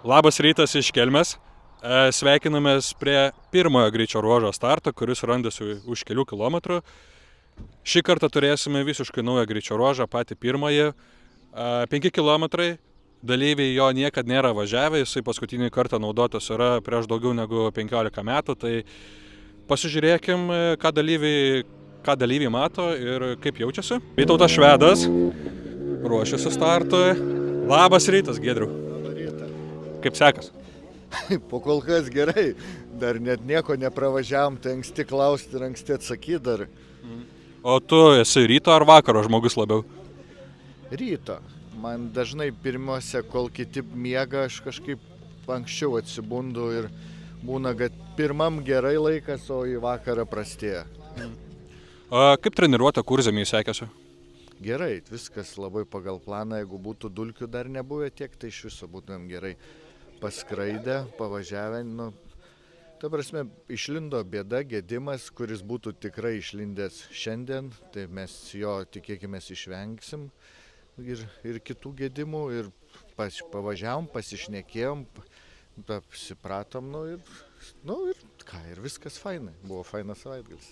Labas rytas iš Kelmės. Sveikinamės prie pirmojo greičio ruožo starto, kuris randasi už kelių kilometrų. Šį kartą turėsime visiškai naują greičio ruožą, patį pirmąjį. 5 kilometrai, dalyviai jo niekad nėra važiavę, jisai paskutinį kartą naudotas yra prieš daugiau negu 15 metų. Tai pasižiūrėkim, ką dalyviai mato ir kaip jaučiasi. Vytautas Švedas ruošiasi startui. Labas rytas, Giedriau. Kaip sekas? Po kol kas gerai, dar net nieko nepravažiavom, tai anksti klausti ir anksti atsakyti dar. O tu esi ryto ar vakaro žmogus labiau? Ryto. Man dažnai pirmiausia, kol kiti miega, aš kažkaip anksčiau atsibundu ir būna, kad pirmam gerai laikas, o į vakarą prastėja. Kaip treniruotė Kurzemėje sekėsi? Gerai, viskas labai pagal planą, jeigu būtų dulkių dar nebuvę tiek, tai iš viso būtumėm gerai paskraidę, pavažiavę. Ta prasme, išlindo bėda, gedimas, kuris būtų tikrai išlindęs šiandien, tai mes jo tikėkimės išvengsim ir kitų gedimų ir pavažiavom, pasišnekėjom, apsipratom, ir viskas fainai, buvo fainas savaitgalis.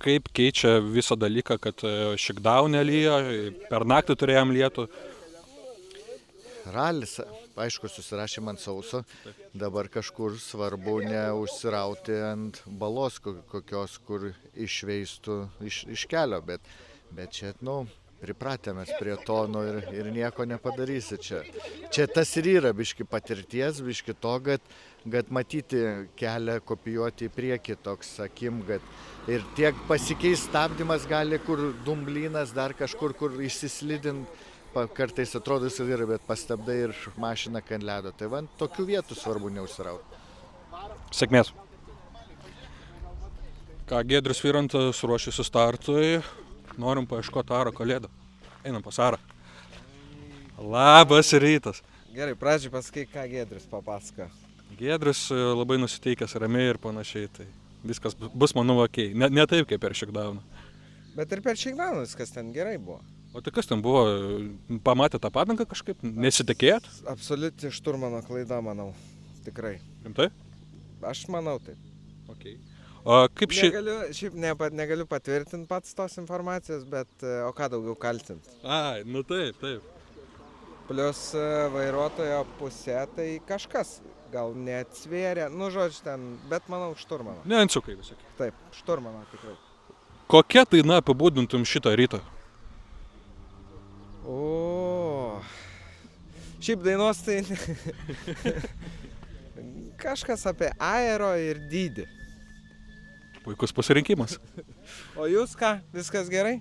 Kaip keičia visą dalyką, kad šikdaunė lyja, per naktį turėjom lietų? Ralis, aišku, susirašėm ant sauso, dabar kažkur svarbu neužsirauti ant balos kokios, kur išveistų iš kelio, bet čia, pripratėmės prie to ir nieko nepadarysi čia. Čia tas ir yra biški patirties, biški to, kad matyti kelią, kopijuoti į priekį toks akim, kad ir tiek pasikeis stabdymas gali, kur dumblynas, dar kažkur, kur išsislidint, kartais atrodo jis yra, bet pastabdai ir mašina ant ledo. Tai van, tokių vietų svarbu neužsirauti. Sėkmės. Ką, Giedrius Vyrantas ruošiasi startui. Norim paieškoti Aro Kalėdą. Einam pas Arą. Labas rytas. Gerai, pradžiai pasakyk, ką Giedrius papasako. Giedrius labai nusiteikęs ramiai ir panašiai, tai viskas bus, manau, okei. Ne taip, kaip per šikdauną. Bet ir per šikdauną viskas ten gerai buvo. O tai kas ten buvo? Pamatė tą padangą kažkaip? Nesitikėjot? Absoliuti šturmano klaida, manau. Tikrai. Rimtai? Aš manau taip. Okay. O kaip negaliu patvirtinti pats tos informacijos, bet o ką daugiau kaltinti? Ai, taip. Plius vairuotojo pusė, tai kažkas gal neatsvėrė, žodžiu ten, bet manau šturmano. Neančiukai visokie. Taip, šturmano tikrai. Kokia tai apibūdintum šitą rytą? Šiaip dainos tai kažkas apie aero ir dydį. Puikus pasirinkimas. O jūs ką, viskas gerai?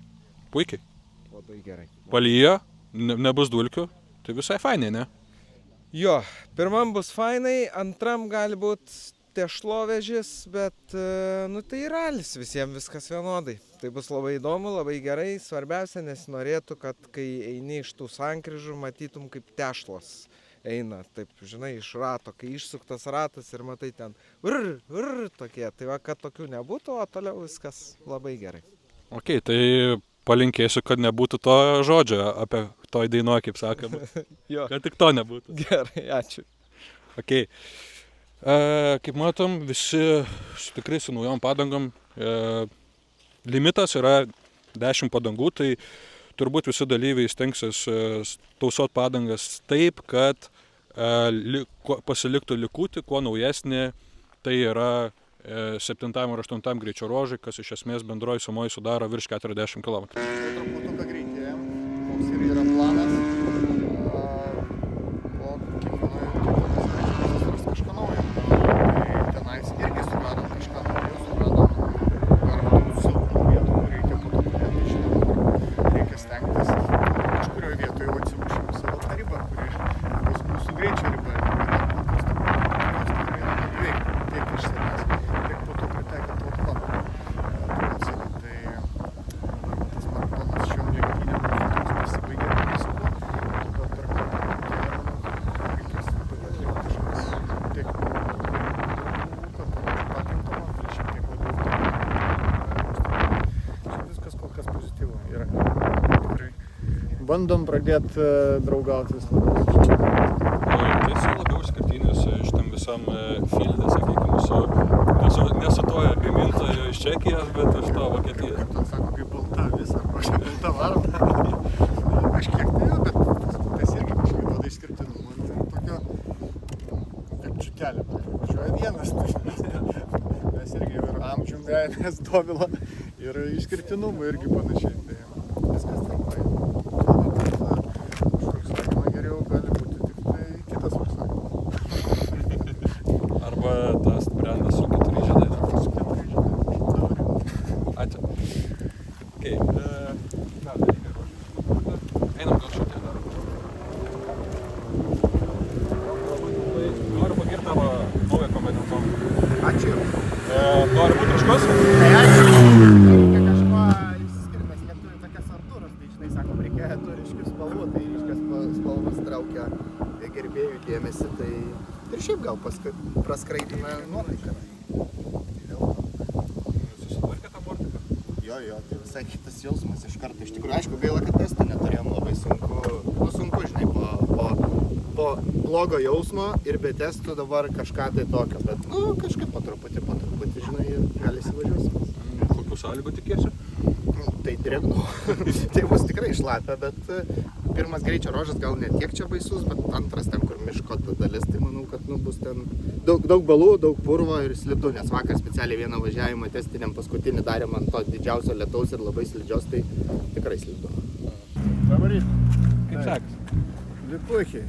Puikiai. Labai gerai. Palyja, nebus dulkių, tai visai fainai, ne? Jo, pirmam bus fainai, antram gali būti tešlovežis, bet tai ralis, visiems viskas vienodai. Tai bus labai įdomu, labai gerai, svarbiausia, nesinorėtų, kad kai eini iš tų sankryžų, matytum kaip tešlos eina, taip, žinai, iš rato, kai išsuktas ratas ir matai ten tokie, tai va, kad tokių nebūtų, o toliau viskas labai gerai. Ok, tai palinkėsiu, kad nebūtų to žodžio apie toj dainuoja, kaip sakoma. Kad tik to nebūtų. Gerai, ačiū. Ok. Kaip matom, visi tikrai su naujom padangom. Limitas yra 10 padangų, tai turbūt visi dalyviai stengsis tausot padangas taip, kad pasiliktų likutį, kuo naujesnė, tai yra 7 ir 8 greičio ruožai, kas iš esmės bendroji sumoji sudaro virš 40 km. Truputuką greitėjam, koks ir yra planas. Kažką naujo. Tenais irgi suradom kažką naujo, suradom silpnų vietų, kur reikia po to padėti, žinom, kur reikia stengtis. Kažkurioje vietoje jau atsimušėm savo tą ribą, kuri bus mūsų greičio riba. Tiek iš savęs, tiek po to pritaikant autonomą. Tai tas maratonas šiom lenktynėm toks pasibaigė nesaugu. Gal per kartą reikės atlikti šios technikų. Viskas kol kas pozityvu yra. Tikrai. Bandom pradėti draugauti vis labiau. visam filde, sakykime, ne su tuo gamintoju iš Čekijos, bet iš to Vokietijos. Kaip ten sako, kaip balta visą, ruošia balta varna. Kažkiek tai, bet tas irgi kažkaip duoda išskirtinumą. Tokio, kaip čiutelė, važiuoja vienas. Mes irgi ir amžium vejamės Dovilą ir išskirtinumą irgi panašiai. Tai viskas trumpai. Volkswagen geriau gali būti tik tai kitas Volkswagen. Arba tas brendas su 4 žiedais. Su 4 žiedais. Ačiū. Okay. Ką dalykai ruošia? Einam gal šiandien dar. Noriu pagirti tavo naują komendantūrą. Ačiū. Nori būti ryškus? Tai ačiū. Reikia kažko išsiskirti, mes lietuviai tokias Artūras, tai žinai, sakom, reikia tų ryškių spalvų, tai ryškias spalvas traukia gerbėjų dėmesį, tai ir šiaip gal praskraitina nuotaiką. Susitvarkė tą bortiką? Jo, tai visai kitas jausmas iš karto. Iš tikrųjų, aišku, gaila, kad testo neturėjom, labai sunku, žinai, po blogo jausmo ir be testų dabar kažką tai tokio, bet, kažkaip po truputį, žinai, gal įsivažiuosim. Kokių sąlygų tikėsi? Tai drėgnu. Tai bus tikrai šlapia, bet pirmas greičio ruožas gal ne tiek čia baisus, bet antras ten, kur miško ta dalis, tai manau, kad bus ten daug balų, daug purvo ir slidu, nes vakar specialiai vieną važiavimą testiniam paskutinį darėm ant to didžiausio lietaus ir labai slidžios, tai tikrai slidu. Labą rytą. Kaip sekasi? Puikiai.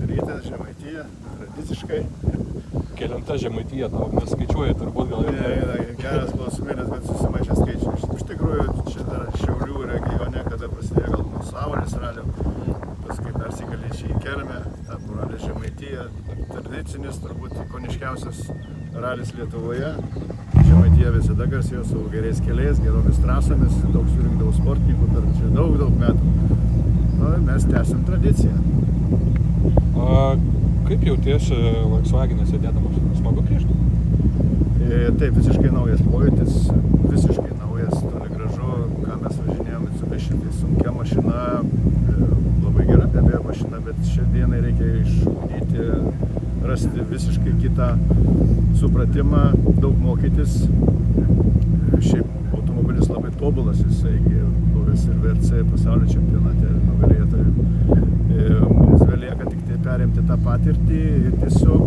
Rytas Žemaitija, tradiciškai. Kelinta Žemaitija tau neskaičiuoja, turbūt gal ir... Geras klausimėlis, bet susimaišė skaičiai. Iš tikrųjų, čia dar Šiaulių regione, kada prasidėjo gal nuo Saulės ralio, paskui persikėlė čia į Kelmę, tapo ralis Žemaitija, tradicinis, turbūt ikoniškiausias ralis Lietuvoje. Žemaitija visada garsėjo savo gerais keliais, geromis trasomis, daug surinkdavo sportininkų per čia daug metų. Mes tęsiam tradiciją. Kaip jautiesi Volkswagen'e sėdėdamas? Smagu grįžti? Taip, visiškai naujas pojūtis, visiškai naujas, toli gražu, ką mes važinėjom Mitsubishi, tai sunkia mašina, labai gera be abejo mašina, bet šiandienai reikia išugdyti, rasti visiškai kitą supratimą, daug mokytis. Šiaip automobilis labai tobulas, jisai buvęs ir VRC pasaulio čempionate nugalėtojų. Mums belieka tik tai perimti tą patirtį ir tiesiog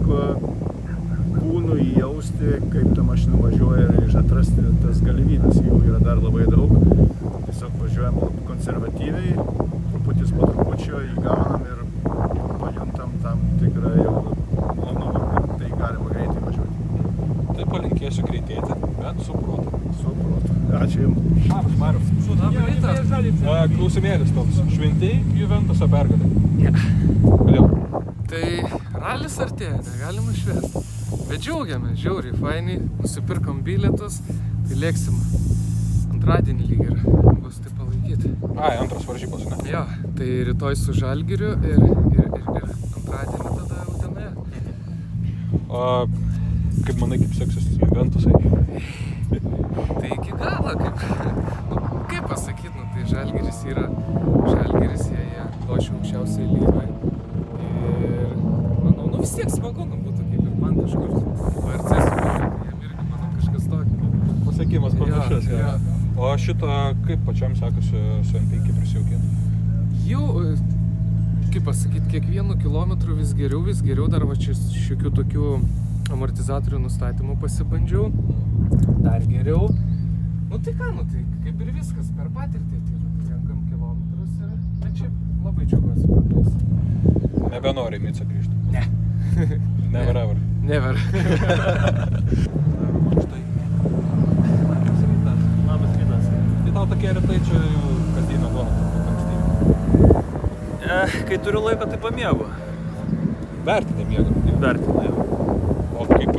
kūnų įjausti, kaip ta mašina važiuoja ir atrasti tas galimybės. Jų yra dar labai daug. Tiesiog važiuojam konservatyviai, truputis po trupučio įgaunam ir pajuntam tam tikrą jau malonumą, kad tai galima greitai važiuoti. Tai palinkėsiu greitėti, bet su protu. Su protu. Ačiū Jums. Labas, Marius. Klausimėlis toks. Šventei Juventuso pergalę? Ne. Kodėl? Tai ralis artėja, negalima švęsti. Bet džiaugiamės, žiauriai fainiai, nusipirkom bilietus, tai lėksim antradienį lyg ir bus tai palaikyti. Antras varžybos, ne? Jo, tai rytoj su Žalgiriu ir antradienį tada Utenoje. Kaip manai, kaip seksis Juventusai? Tai iki galo, kaip pasakyt, tai Žalgiris, jie lošia aukščiausiai lygoje. Ir manau, vis tiek smagu, būtų kaip ir man kažkur VRC suvažiuoti, jiem irgi, manau, kažkas tokio. Pasiekimas panašus, jo. O šito kaip pačiam sekasi su M5 prisijaukinti? Jau, kaip pasakyt, kiekvienu kilometru vis geriau, dar va čia šiokių tokių amortizatorių nustatymų pasibandžiau, dar geriau. Tai ką, tai kaip ir viskas per patirtį, tai renkam kilometrus ir, bet čia labai džiaugiuosi praklės. Nebenori į Micą grįžti? Ne. Never ever. Never. Štai. Labas rytas. Tai tau tokie rytai čia jau kasdienio duona, ankstyvi. Kai turiu laiko, tai pamiegu. Vertinė miega. Vertinu jau. O kaip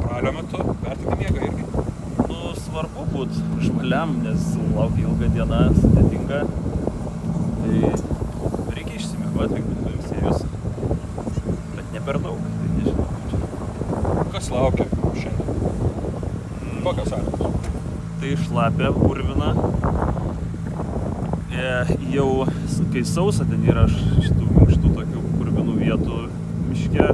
ralio metu, vertinė miega irgi? Svarbu būt žvaliam, nes laukia ilga diena, sudėtinga. Tai reikia išsimiegoti, kaip ilsėjus. Bet ne per daug, tai nežinau. Kas laukia šiandien? Kokios sąlygos? Tai šlapia, purvina. Jau, kai sausa, ten yra šitų minkštų tokių purvinų vietų miške.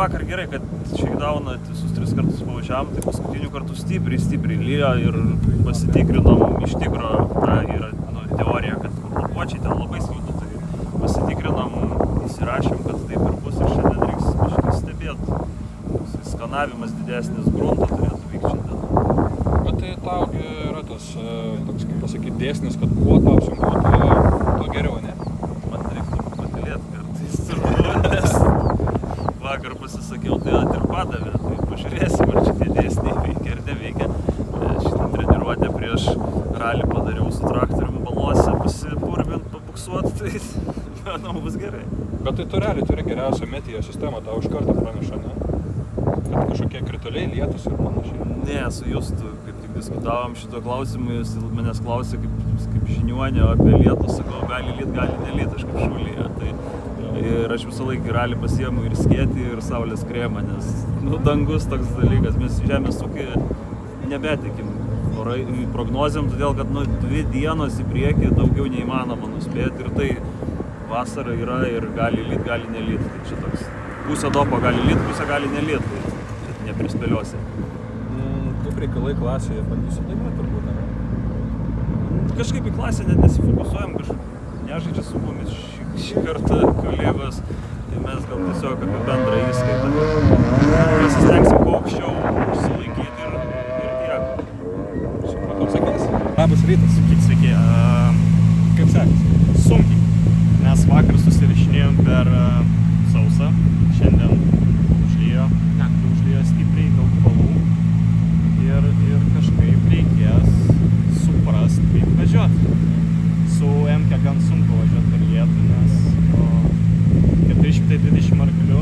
vakar gerai, kad Shakedowną visus 3 kartus pavažiavom, tai paskutinių kartų stipriai lyjo ir pasitikrinom iš tikro, yra teorija, kad lapuočiai ten labai slidu, tai pasitikrinom, įsirašėm, kad taip ir bus ir šiandien reiks kažkaip stebėti. Skanavimas didesnis, grunto turėtų vykti šiandien. Bet tai taugi yra tas, toks kaip pasakyti, dėsnis, kad kuo tau sunkiau, tuo geriau, ne? Man reiktų patylėti kartais turbūt, nes vakar pasisakiau, tai ir padavė, tai pažiūrėsim, ar šitie dėsniai veikia ar neveikia. Šitą treniruotę prieš ralį padariau su traktorium balose, pasipurvint, pabuksuot, tai manau bus gerai. Bet tai tu realiai turi geriausią metiją sistemą, tau iš karto praneša, ne? Kad kažkokie krituliai, lietus ir panašiai. Ne, su Justu, kaip tik diskutavom šito klausimu, jis manęs klausė kaip žiniuonio apie lietų, sakau, gali lyt, gali nelyt, aš kaip šulyje. Tai, ir aš visą laiką ralį pasiemu ir skėtį, ir saulės kremą, nes dangus toks dalykas, mes žemės ūkį nebetikim prognozėm, todėl kad 2 dienos į priekį daugiau neįmanoma nuspėti ir tai vasara yra ir gali lyt, gali nelyt. Tai čia toks pusė dopo gali lyt, pusė gali nelyt, tai čia neprispėliosi. Kaip reikalai klasėje, bandysi laimėti turbūt, ne? Kažkaip į klasę net nesifokusuojam, nežaidžia su mumis šį kartą kolegos, tai mes gal tiesiog apie bendrą įskaitą. Pasistengsim kuo aukščiau išsilaikyti ir tiek. Supratau, sakys? Labas rytas. Sveiki. Kaip sekasi? Sunkiai. Mes vakar susirašinėjom per sausą. Šiandien užlijo, naktį užlijo stipriai, daug balų. Ir kažkaip reikės suprast, kaip važiuoti. Su MK gan sunku važiuoti per lietų, nes 420 arklių,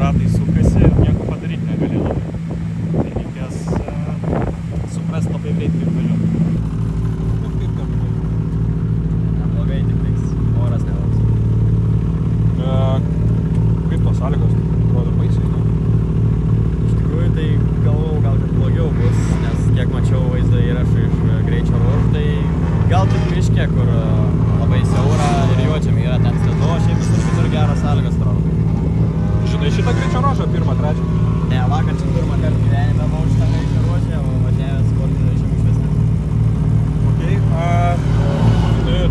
ratai sukasi ir nieko padaryti negali labai. Tai reikės suprast labai greit, kaip važiuoti. Kaip tam buvo? Neblogai, tik oras nelauks. Kaip tos sąlygos atrodo baisiai, ne? Iš tikrųjų, tai galvojau, gal kad blogiau bus, nes kiek mačiau vaizdo įrašų iš greičio ruožų, tai gal tik miške, kur labai siaura ir juodžiami yra ten slidu, o šiaip visur kitur geros sąlygos atrodo. Žinai šitą greičio ruožą pirmą, trečią? Ne, vakar čia pirmą kartą gyvenime buvau šitą greičio ruožę, o važiavęs sportinio režimų iš vis ne.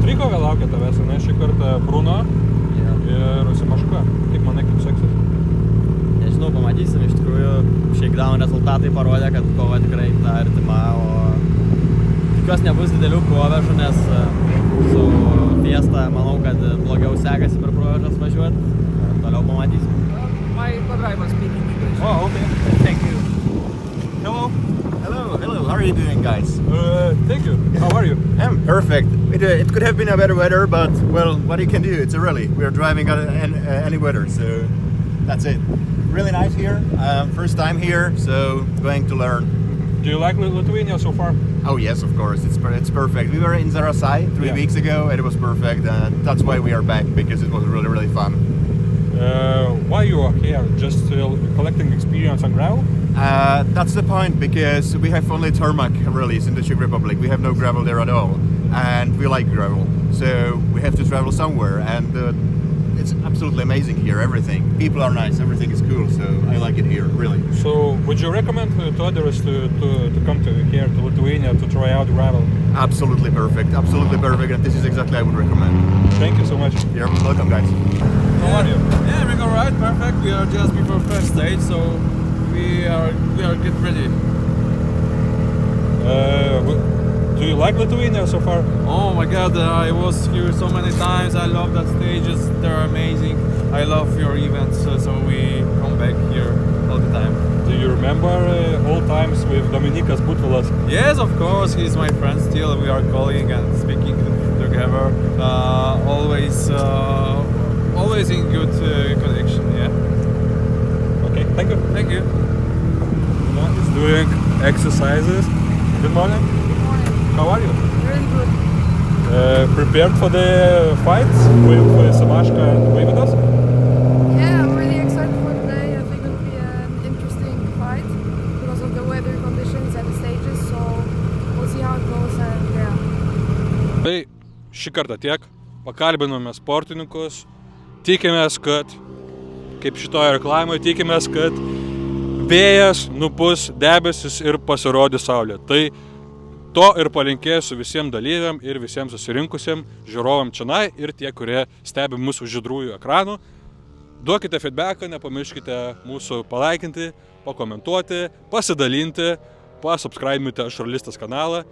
Trikove laukia tavęs, ne? Šį kartą Bruno ir Simaška. Kaip manai, kaip seksis? Nežinau, pamatysim, iš tikrųjų Shakedown rezultatai parodė, kad kova tikrai ta artima, o tikiuosi nebus didelių proveržų, nes su Fiesta manau, kad blogiau sekasi per proveržas važiuoti. Toliau pamatysim. My co-driver speaking English. Oh, okay. Thank you. Hello. Hello, how are you doing, guys? Thank you. How are you? I'm perfect. It could have been a better weather, but well, what you can do, it's a rally. We are driving on any weather, so that's it. Really nice here. First time here, so going to learn. Do you like Lithuania so far? Oh yes, of course, it's perfect. We were in Zarasai 3 weeks ago, and it was perfect, and that's why we are back, because it was really fun. Why you are here? Just collecting experience on gravel? That's the point, because we have only tarmac rallies in the Czech Republic. We have no gravel there at all, and we like gravel, so we have to travel somewhere, and it's absolutely amazing here, everything. People are nice, everything is cool, so I like it here, really. So, would you recommend to others to come to here to Lithuania to try out gravel? Absolutely perfect, and this is exactly I would recommend. Thank you so much. You're welcome, guys. How are you? Yeah, we're alright, perfect. We are just before first stage, so we are getting ready. Do you like Lithuania so far? Oh my god, I was here so many times. I love that stages, they're amazing. I love your events, so we come back here all the time. Do you remember old times with Dominikas Butvilas? Yes, of course, he's my friend still. We are calling and speaking together. Always in good connection, yeah. Okay, thank you. Thank you. He's doing exercises. Good morning. Good morning. How are you? Really good. Prepared for the fights with Samashka and Vaivydas? Yeah, I'm really excited for today. I think it'll be an interesting fight because of the weather conditions and the stages, so we'll see how it goes and yeah. Tai šį kartą tiek. Pakalbinome sportininkus. Tikimės, kad kaip šitoje reklamoje, tikimės, kad vėjas nupus debesis ir pasirodys saulė. Tai to ir palinkėsiu visiems dalyviam ir visiems susirinkusiem žiūrovam čionai ir tie, kurie stebi mūsų žydrųjų ekranų. Duokite feedbacką, nepamirškite mūsų palaikinti, pakomentuoti, pasidalinti, pasubscribinti Žurnalistas kanalą